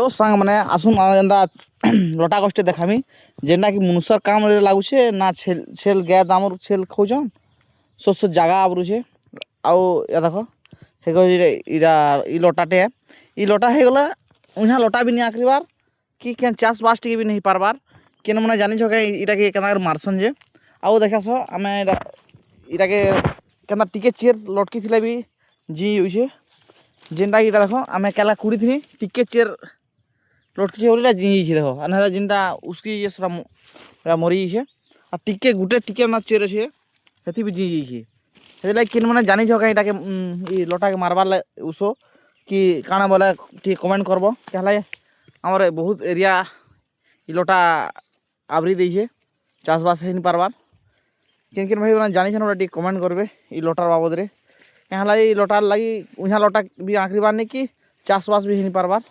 तो सांग मैंने आसुन एंदा लटा कष्टे देखामी जेनटा कि मनुष्यर काम लगुचे ना छेल छेल गाय दामर छेल खाऊन शोष जगह आबरुचे आउ या देख हे इरा इ लटाटे इ लटा हो गला उहाँ लटा भी नहीं आखिबार कि क्या चाष बास टी भी नहीं पारबार केन मैंने जानी के इटा के केना मारसन जे आउ देखास आम इटा के केना टिके चेर लटकी थिले भी जी होइछे जेनटा इटा देख आम केला कुड़ी थी टिके चेर लटकी बोले जी देखो ना जिनटा उसकी ये मरी जाइए और टिके गुटे टिके ना चेर अच्छे हेती भी जी जाइए से किन मैंने जानी कहीं के लटा के मारबार उस कि काଣା बोले टी कमेंट करब क्या आमर बहुत एरिया इ लटा आवरी देछे चाष बास हो पारबार किन किन भाई मैंने जानी टी कमेंट करबे इ लटार बाबद रे क्या लटार लगी उहाँ लटा भी आखिबार नहीं कि चाष बास भी हो पारबार।